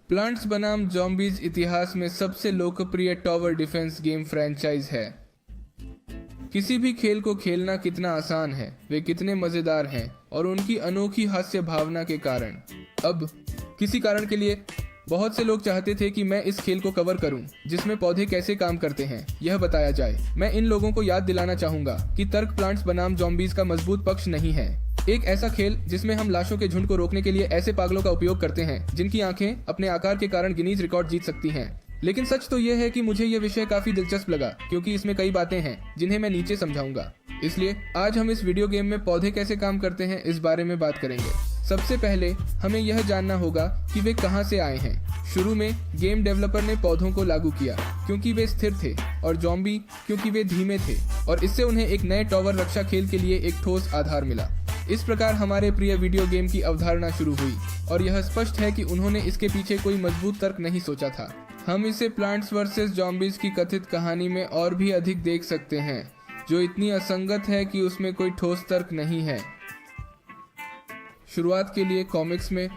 Plants बनाम zombies इतिहास में सबसे लोकप्रिय टावर डिफेंस गेम फ्रेंचाइज है। किसी भी खेल को खेलना कितना आसान है, वे कितने मज़ेदार हैं और उनकी अनोखी हास्य भावना के कारण। अब किसी कारण के लिए बहुत से लोग चाहते थे कि मैं इस खेल को कवर करूं, जिसमें पौधे कैसे काम करते हैं यह बताया जाए। मैं इन लोगों को याद दिलाना चाहूंगा कि तर्क प्लांट्स बनाम ज़ॉम्बीज का मजबूत पक्ष नहीं है। एक ऐसा खेल जिसमें हम लाशों के झुंड को रोकने के लिए ऐसे पागलों का उपयोग करते हैं जिनकी आंखें अपने आकार के कारण गिनीज रिकॉर्ड जीत सकती हैं। लेकिन सच तो यह है कि मुझे यह विषय काफी दिलचस्प लगा, क्योंकि इसमें कई बातें हैं जिन्हें मैं नीचे समझाऊंगा। इसलिए आज हम इस वीडियो गेम में पौधे कैसे काम करते हैं इस बारे में बात करेंगे। सबसे पहले हमें यह जानना होगा कि वे कहां से आए हैं। शुरू में गेम डेवलपर ने पौधों को लागू किया क्योंकि वे स्थिर थे, और ज़ॉम्बी क्योंकि वे धीमे थे, और इससे उन्हें एक नए टावर रक्षा खेल के लिए एक ठोस आधार मिला। इस प्रकार हमारे प्रिय वीडियो गेम की अवधारणा शुरू हुई, और यह स्पष्ट है कि उन्होंने इसके पीछे कोई मजबूत तर्क नहीं सोचा था। हम इसे प्लांट्स वर्सेस ज़ॉम्बीज की कथित कहानी में और भी अधिक देख सकते हैं, जो इतनी असंगत है कि उसमें कोई ठोस तर्क नहीं है। शुरुआत के लिए कॉमिक्स में।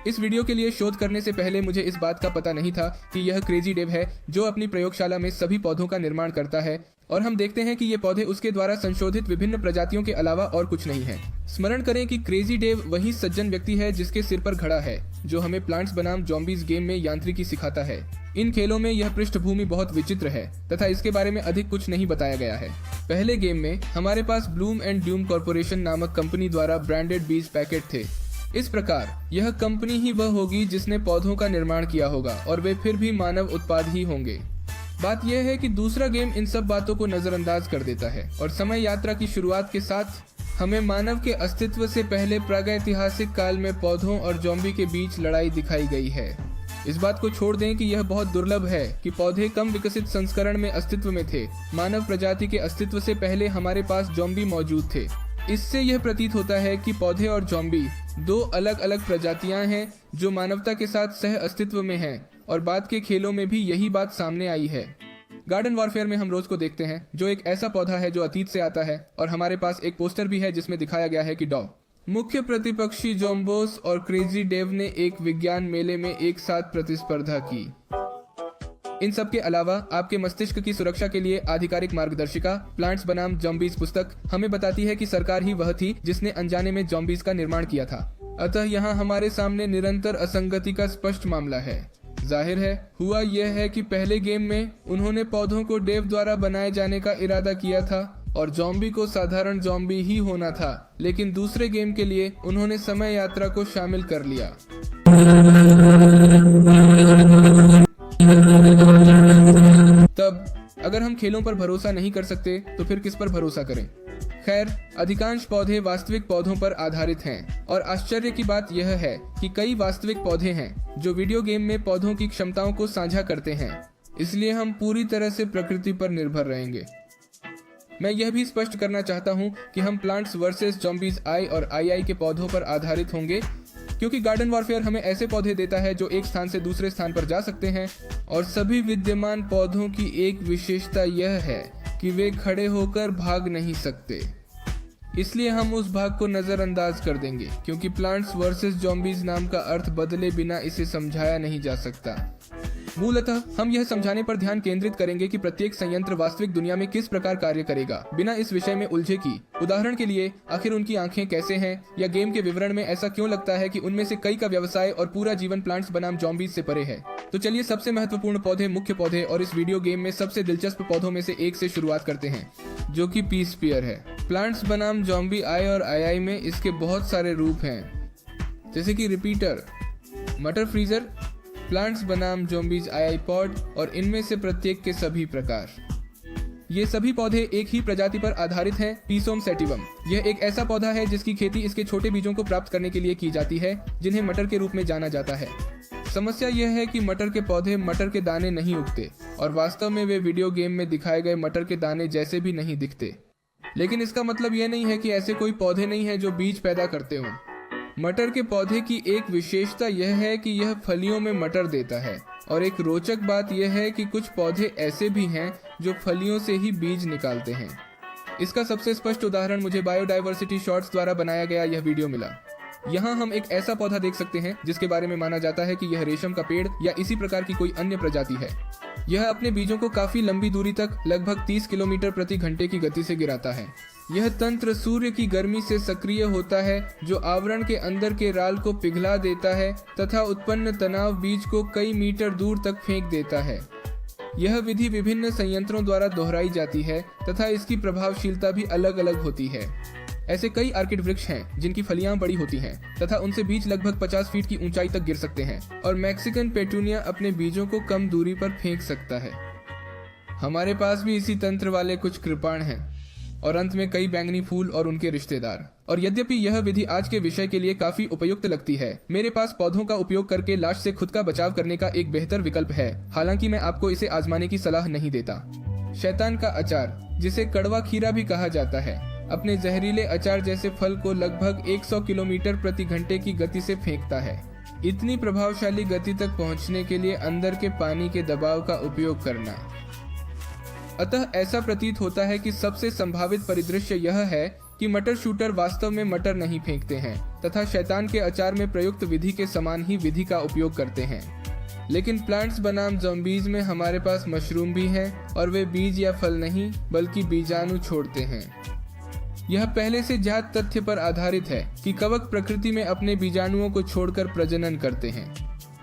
इस वीडियो के लिए शोध करने से पहले मुझे इस बात का पता नहीं था कि यह क्रेजी डेव है जो अपनी प्रयोगशाला में सभी पौधों का निर्माण करता है, और हम देखते हैं कि ये पौधे उसके द्वारा संशोधित विभिन्न प्रजातियों के अलावा और कुछ नहीं है। स्मरण करें कि क्रेजी डेव वही सज्जन व्यक्ति है जिसके सिर पर घड़ा है, जो हमें प्लांट्स बनाम ज़ॉम्बीज गेम में यांत्रिकी सिखाता है। इन खेलों में यह पृष्ठभूमि बहुत विचित्र है तथा इसके बारे में अधिक कुछ नहीं बताया गया है। पहले गेम में हमारे पास ब्लूम एंड ड्यूम कॉर्पोरेशन नामक कंपनी द्वारा ब्रांडेड बीज पैकेट थे। इस प्रकार यह कंपनी ही वह होगी जिसने पौधों का निर्माण किया होगा, और वे फिर भी मानव उत्पाद ही होंगे। बात यह है कि दूसरा गेम इन सब बातों को नजरअंदाज कर देता है, और समय यात्रा की शुरुआत के साथ हमें मानव के अस्तित्व से पहले प्रागैतिहासिक काल में पौधों और ज़ॉम्बी के बीच लड़ाई दिखाई गई है। इस बात को छोड़ दें कि यह बहुत दुर्लभ है कि पौधे कम विकसित संस्करण में अस्तित्व में थे। मानव प्रजाति के अस्तित्व से पहले हमारे पास ज़ॉम्बी मौजूद थे। इससे यह प्रतीत होता है कि पौधे और ज़ॉम्बी दो अलग अलग प्रजातियां हैं जो मानवता के साथ सह अस्तित्व में हैं, और बाद के खेलों में भी यही बात सामने आई है। गार्डन वॉरफेयर में हम रोज को देखते हैं, जो एक ऐसा पौधा है जो अतीत से आता है, और हमारे पास एक पोस्टर भी है जिसमें दिखाया गया है कि डॉ मुख्य प्रतिपक्षी ज़ॉम्बोस और क्रेजी डेव ने एक विज्ञान मेले में एक साथ प्रतिस्पर्धा की। इन सब के अलावा आपके मस्तिष्क की सुरक्षा के लिए आधिकारिक मार्गदर्शिका प्लांट्स बनाम ज़ॉम्बीज पुस्तक हमें बताती है कि सरकार ही वह थी जिसने अनजाने में ज़ॉम्बीज का निर्माण किया था। अतः यहाँ हमारे सामने निरंतर असंगति का स्पष्ट मामला है। जाहिर है हुआ यह है कि पहले गेम में उन्होंने पौधों को डेव द्वारा बनाए जाने का इरादा किया था और ज़ॉम्बी को साधारण ज़ॉम्बी ही होना था, लेकिन दूसरे गेम के लिए उन्होंने समय यात्रा को शामिल कर लिया। तब अगर हम खेलों पर भरोसा नहीं कर सकते तो फिर किस पर भरोसा करें? खैर, अधिकांश पौधे वास्तविक पौधों पर आधारित हैं, और आश्चर्य की बात यह है कि कई वास्तविक पौधे हैं जो वीडियो गेम में पौधों की क्षमताओं को साझा करते हैं। इसलिए हम पूरी तरह से प्रकृति पर निर्भर रहेंगे। मैं यह भी स्पष्ट करना चाहता हूं कि हम प्लांट्स वर्सेस ज़ॉम्बीज आई और आई के पौधों पर आधारित होंगे, क्योंकि गार्डन वॉरफेयर हमें ऐसे पौधे देता है जो एक स्थान से दूसरे स्थान पर जा सकते हैं, और सभी विद्यमान पौधों की एक विशेषता यह है कि वे खड़े होकर भाग नहीं सकते। इसलिए हम उस भाग को नजरअंदाज कर देंगे, क्योंकि प्लांट्स वर्सेस ज़ॉम्बीज नाम का अर्थ बदले बिना इसे समझाया नहीं जा सकता। मूलतः हम यह समझाने पर ध्यान केंद्रित करेंगे कि प्रत्येक संयंत्र वास्तविक दुनिया में किस प्रकार कार्य करेगा, बिना इस विषय में उलझे कि उदाहरण के लिए आखिर उनकी आंखें कैसे हैं, या गेम के विवरण में ऐसा क्यों लगता है कि उनमें से कई का व्यवसाय और पूरा जीवन प्लांट्स बनाम ज़ॉम्बीज से परे है। तो चलिए सबसे महत्वपूर्ण पौधे, मुख्य पौधे और इस वीडियो गेम में सबसे दिलचस्प पौधों में से एक से शुरुआत करते हैं, जो कि पीस पेयर है। प्लांट्स बनाम ज़ॉम्बी आई और आई में इसके बहुत सारे रूप हैं, जैसे कि रिपीटर, मटर फ्रीजर, प्लांट्स बनाम ज़ॉम्बीज आई पॉड, और इनमें से प्रत्येक के सभी प्रकार। ये सभी पौधे एक ही प्रजाति पर आधारित हैं, पीसोम सेटिवम। यह एक ऐसा पौधा है जिसकी खेती इसके छोटे बीजों को प्राप्त करने के लिए की जाती है, जिन्हें मटर के रूप में जाना जाता है। समस्या यह है कि मटर के पौधे मटर के दाने नहीं उगते, और वास्तव में वे वीडियो गेम में दिखाए गए मटर के दाने जैसे भी नहीं दिखते। लेकिन इसका मतलब यह नहीं है कि ऐसे कोई पौधे नहीं हैं जो बीज पैदा करते हों। मटर के पौधे की एक विशेषता यह है कि यह फलियों में मटर देता है, और एक रोचक बात यह है कि कुछ पौधे ऐसे भी हैं जो फलियों से ही बीज निकालते हैं। इसका सबसे स्पष्ट उदाहरण मुझे बायोडायवर्सिटी शॉर्ट्स द्वारा बनाया गया यह वीडियो मिला। यहाँ हम एक ऐसा पौधा देख सकते हैं जिसके बारे में माना जाता है कि यह रेशम का पेड़ या इसी प्रकार की कोई अन्य प्रजाति है। यह अपने बीजों को काफी लंबी दूरी तक लगभग 30 किलोमीटर प्रति घंटे की गति से गिराता है। यह तंत्र सूर्य की गर्मी से सक्रिय होता है जो आवरण के अंदर के राल को पिघला देता है तथा उत्पन्न तनाव बीज को कई मीटर दूर तक फेंक देता है। यह विधि विभिन्न संयंत्रों द्वारा दोहराई जाती है तथा इसकी प्रभावशीलता भी अलग अलग होती है। ऐसे कई आर्किड वृक्ष हैं जिनकी फलियां बड़ी होती हैं तथा उनसे बीज लगभग 50 फीट की ऊंचाई तक गिर सकते हैं और मैक्सिकन पेटूनिया अपने बीजों को कम दूरी पर फेंक सकता है। हमारे पास भी इसी तंत्र वाले कुछ कृपाण हैं और अंत में कई बैंगनी फूल और उनके रिश्तेदार। और यद्यपि यह विधि आज के विषय के लिए काफी उपयुक्त लगती है, मेरे पास पौधों का उपयोग करके लाश से खुद का बचाव करने का एक बेहतर विकल्प है। हालांकि मैं आपको इसे आजमाने की सलाह नहीं देता। शैतान का अचार, जिसे कड़वा खीरा भी कहा जाता है, अपने जहरीले अचार जैसे फल को लगभग 100 किलोमीटर प्रति घंटे की गति से फेंकता है। इतनी प्रभावशाली गति तक पहुंचने के लिए अंदर के पानी के दबाव का उपयोग करना। अतः ऐसा प्रतीत होता है कि सबसे संभावित परिदृश्य यह है कि मटर शूटर वास्तव में मटर नहीं फेंकते हैं तथा शैतान के अचार में प्रयुक्त विधि के समान ही विधि का उपयोग करते हैं। लेकिन प्लांट्स बनाम ज़ॉम्बीज में हमारे पास मशरूम भी हैं और वे बीज या फल नहीं बल्कि बीजाणु छोड़ते हैं। यह पहले से ज्ञात तथ्य पर आधारित है कि कवक प्रकृति में अपने बीजाणुओं को छोड़कर प्रजनन करते हैं।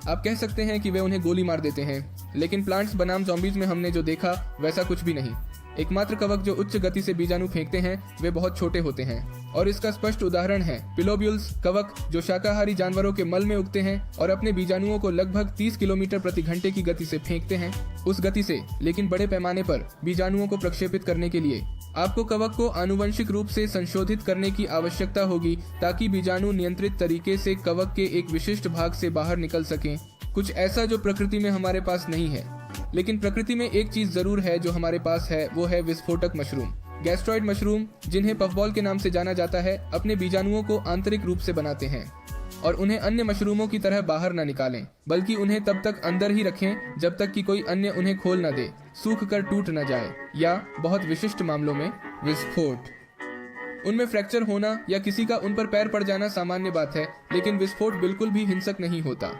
आप कह सकते हैं कि वे उन्हें गोली मार देते हैं, लेकिन प्लांट्स बनाम ज़ॉम्बीज में हमने जो देखा वैसा कुछ भी नहीं। एकमात्र कवक जो उच्च गति से बीजाणु फेंकते हैं वे बहुत छोटे होते हैं और इसका स्पष्ट उदाहरण है पिलोब्यूल्स कवक जो शाकाहारी जानवरों के मल में उगते हैं और अपने बीजाणुओं को लगभग 30 किलोमीटर प्रति घंटे की गति से फेंकते हैं। उस गति से, लेकिन बड़े पैमाने पर बीजाणुओं को प्रक्षेपित करने के लिए आपको कवक को आनुवंशिक रूप से संशोधित करने की आवश्यकता होगी ताकि बीजाणु नियंत्रित तरीके से कवक के एक विशिष्ट भाग से बाहर निकल सकें, कुछ ऐसा जो प्रकृति में हमारे पास नहीं है। लेकिन प्रकृति में एक चीज जरूर है जो हमारे पास है, वो है विस्फोटक मशरूम। गैस्ट्रॉइड मशरूम, जिन्हें पफबॉल के नाम से जाना जाता है, अपने बीजाणुओं को आंतरिक रूप से बनाते हैं और उन्हें अन्य मशरूमों की तरह बाहर न निकालें, बल्कि उन्हें तब तक अंदर ही रखें जब तक कि कोई अन्य उन्हें खोल न दे, सूख कर टूट न जाए या बहुत विशिष्ट मामलों में विस्फोट। उनमें फ्रैक्चर होना या किसी का उन पर पैर पड़ जाना सामान्य बात है, लेकिन विस्फोट बिल्कुल भी हिंसक नहीं होता।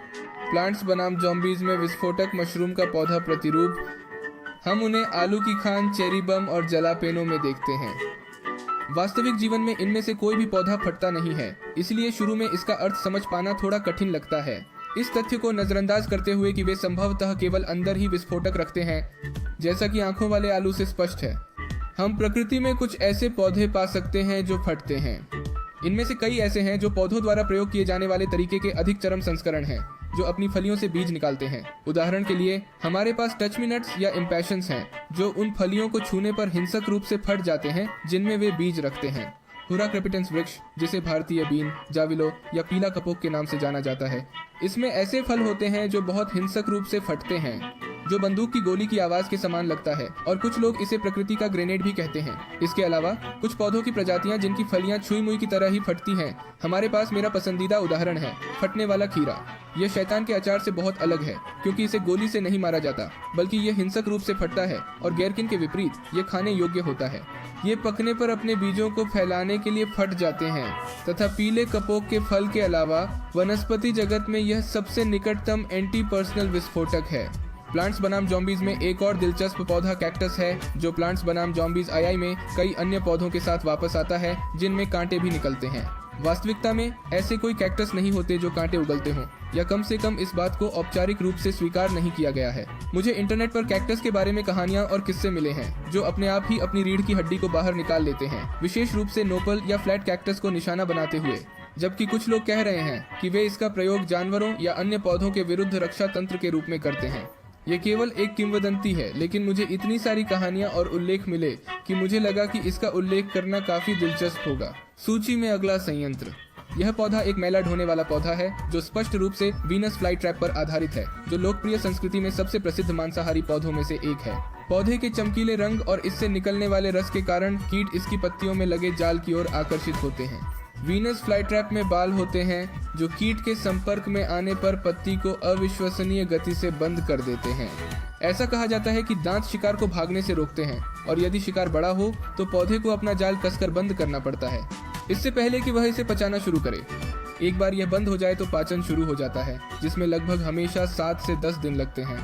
प्लांट्स बनाम ज़ॉम्बीज में विस्फोटक मशरूम का पौधा प्रतिरूप, हम उन्हें आलू की खान, चेरी बम और जलापेनो में देखते हैं। वास्तविक जीवन में इनमें से कोई भी पौधा फटता नहीं है, इसलिए शुरू में इसका अर्थ समझ पाना थोड़ा कठिन लगता है। इस तथ्य को नजरअंदाज करते हुए कि वे संभवतः केवल अंदर ही विस्फोटक रखते हैं, जैसा कि आंखों वाले आलू से स्पष्ट है। हम प्रकृति में कुछ ऐसे पौधे पा सकते हैं जो फटते हैं। इनमें से कई ऐसे हैं जो पौधों द्वारा प्रयोग किए जाने वाले तरीके के अधिक चरम संस्करण हैं, जो अपनी फलियों से बीज निकालते हैं। उदाहरण के लिए हमारे पास टच मी नट्स या इम्पैशंस हैं, जो उन फलियों को छूने पर हिंसक रूप से फट जाते हैं जिनमें वे बीज रखते हैं। हुरा क्रेपिटेंस वृक्ष, जिसे भारतीय बीन, जाविलो या पीला कपोक के नाम से जाना जाता है, इसमें ऐसे फल होते हैं जो बहुत हिंसक रूप से फटते हैं, जो बंदूक की गोली की आवाज के समान लगता है, और कुछ लोग इसे प्रकृति का ग्रेनेड भी कहते हैं। इसके अलावा कुछ पौधों की प्रजातियां जिनकी फलियां छुई मुई की तरह ही फटती हैं। हमारे पास मेरा पसंदीदा उदाहरण है फटने वाला खीरा। यह शैतान के अचार से बहुत अलग है क्योंकि इसे गोली से नहीं मारा जाता, बल्कि यह हिंसक रूप से फटता है और गैरकिन के विपरीत यह खाने योग्य होता है। ये पकने पर अपने बीजों को फैलाने के लिए फट जाते हैं तथा पीले कपोक के फल के अलावा वनस्पति जगत में यह सबसे निकटतम एंटी पर्सनल विस्फोटक है। प्लांट्स बनाम ज़ॉम्बीज में एक और दिलचस्प पौधा कैक्टस है, जो प्लांट्स बनाम ज़ॉम्बीज आई में कई अन्य पौधों के साथ वापस आता है जिनमें कांटे भी निकलते हैं। वास्तविकता में ऐसे कोई कैक्टस नहीं होते जो कांटे उगलते हों, या कम से कम इस बात को औपचारिक रूप से स्वीकार नहीं किया गया है। मुझे इंटरनेट पर कैक्टस के बारे में कहानियां और किस्से मिले हैं जो अपने आप ही अपनी रीढ़ की हड्डी को बाहर निकाल लेते हैं, विशेष रूप से नोपल या फ्लैट कैक्टस को निशाना बनाते हुए, जबकि कुछ लोग कह रहे हैं कि वे इसका प्रयोग जानवरों या अन्य पौधों के विरुद्ध रक्षा तंत्र के रूप में करते हैं। ये केवल एक किंवदंती है, लेकिन मुझे इतनी सारी कहानियां और उल्लेख मिले कि मुझे लगा कि इसका उल्लेख करना काफी दिलचस्प होगा। सूची में अगला संयंत्र। यह पौधा एक मैला ढोने वाला पौधा है जो स्पष्ट रूप से वीनस फ्लाई ट्रैप पर आधारित है, जो लोकप्रिय संस्कृति में सबसे प्रसिद्ध मांसाहारी पौधों में से एक है। पौधे के चमकीले रंग और इससे निकलने वाले रस के कारण कीट इसकी पत्तियों में लगे जाल की ओर आकर्षित होते हैं। वीनस फ्लाई ट्रैप में बाल होते हैं जो कीट के संपर्क में आने पर पत्ती को अविश्वसनीय गति से बंद कर देते हैं। ऐसा कहा जाता है कि दांत शिकार को भागने से रोकते हैं, और यदि शिकार बड़ा हो तो पौधे को अपना जाल कसकर बंद करना पड़ता है, इससे पहले कि वह इसे पचाना शुरू करे। एक बार यह बंद हो जाए तो पाचन शुरू हो जाता है, जिसमें लगभग हमेशा 7 से 10 दिन लगते हैं।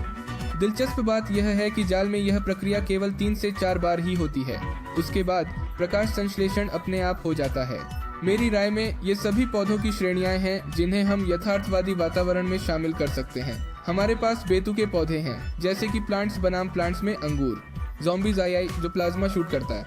दिलचस्प बात यह है कि जाल में यह प्रक्रिया केवल 3 से 4 बार ही होती है। उसके बाद प्रकाश संश्लेषण अपने आप हो जाता है। मेरी राय में ये सभी पौधों की श्रेणियां हैं जिन्हें हम यथार्थवादी वातावरण में शामिल कर सकते हैं। हमारे पास बेतुके पौधे हैं, जैसे कि प्लांट्स बनाम प्लांट्स में अंगूर, ज़ॉम्बीज़ आई जो प्लाज्मा शूट करता है,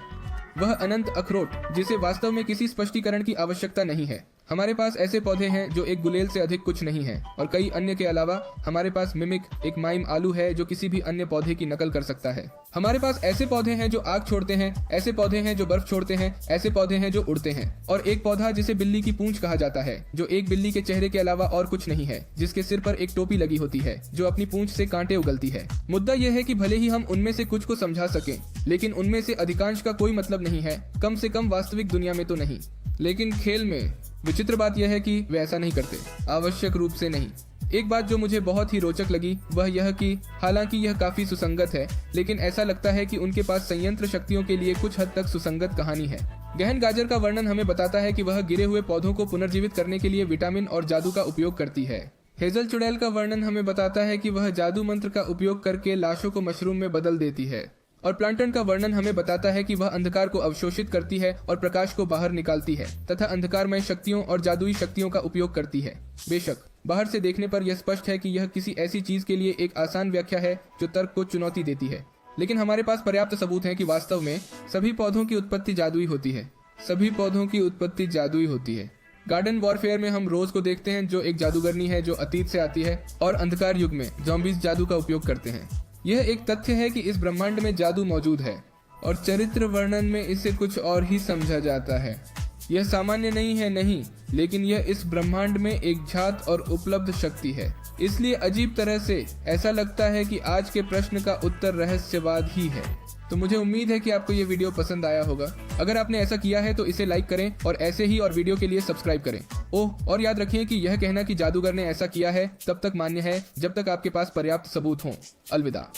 वह अनंत अखरोट जिसे वास्तव में किसी स्पष्टीकरण की आवश्यकता नहीं है। हमारे पास ऐसे पौधे हैं जो एक गुलेल से अधिक कुछ नहीं है, और कई अन्य के अलावा हमारे पास मिमिक, एक माइम आलू है जो किसी भी अन्य पौधे की नकल कर सकता है। हमारे पास ऐसे पौधे हैं जो आग छोड़ते हैं, ऐसे पौधे हैं जो बर्फ छोड़ते हैं, ऐसे पौधे हैं जो उड़ते हैं, और एक पौधा जिसे बिल्ली की पूंछ कहा जाता है, जो एक बिल्ली के चेहरे के अलावा और कुछ नहीं है, जिसके सिर पर एक टोपी लगी होती है जो अपनी पूंछ से कांटे उगलती है। मुद्दा यह है कि भले ही हम उनमें से कुछ को समझा सकें, लेकिन उनमें से अधिकांश का कोई मतलब नहीं है, कम से कम वास्तविक दुनिया में तो नहीं। लेकिन खेल में विचित्र बात यह है कि वे ऐसा नहीं करते, आवश्यक रूप से नहीं। एक बात जो मुझे बहुत ही रोचक लगी वह यह कि हालांकि यह काफी सुसंगत है, लेकिन ऐसा लगता है कि उनके पास संयंत्र शक्तियों के लिए कुछ हद तक सुसंगत कहानी है। गहन गाजर का वर्णन हमें बताता है कि वह गिरे हुए पौधों को पुनर्जीवित करने के लिए विटामिन और जादू का उपयोग करती है। हेजल चुड़ैल का वर्णन हमें बताता है कि वह जादू मंत्र का उपयोग करके लाशों को मशरूम में बदल देती है। और प्लांटन का वर्णन हमें बताता है कि वह अंधकार को अवशोषित करती है और प्रकाश को बाहर निकालती है तथा अंधकारमय शक्तियों और जादुई शक्तियों का उपयोग करती है। बेशक बाहर से देखने पर यह स्पष्ट है कि यह किसी ऐसी चीज के लिए एक आसान व्याख्या है जो तर्क को चुनौती देती है, लेकिन हमारे पास पर्याप्त सबूत हैं कि वास्तव में सभी पौधों की उत्पत्ति जादुई होती है। सभी पौधों की उत्पत्ति जादुई होती है। गार्डन वॉरफेयर में हम रोज को देखते हैं जो एक जादूगरनी है जो अतीत से आती है, और अंधकार युग में ज़ॉम्बीज़ जादू का उपयोग करते हैं। यह एक तथ्य है कि इस ब्रह्मांड में जादू मौजूद है, और चरित्र वर्णन में इसे कुछ और ही समझा जाता है। यह सामान्य नहीं है, नहीं, लेकिन यह इस ब्रह्मांड में एक झात और उपलब्ध शक्ति है। इसलिए अजीब तरह से ऐसा लगता है कि आज के प्रश्न का उत्तर रहस्यवाद ही है। तो मुझे उम्मीद है कि आपको ये वीडियो पसंद आया होगा। अगर आपने ऐसा किया है तो इसे लाइक करें और ऐसे ही और वीडियो के लिए सब्सक्राइब करें। ओह, और याद रखें कि यह कहना कि जादूगर ने ऐसा किया है तब तक मान्य है जब तक आपके पास पर्याप्त सबूत हों। अलविदा।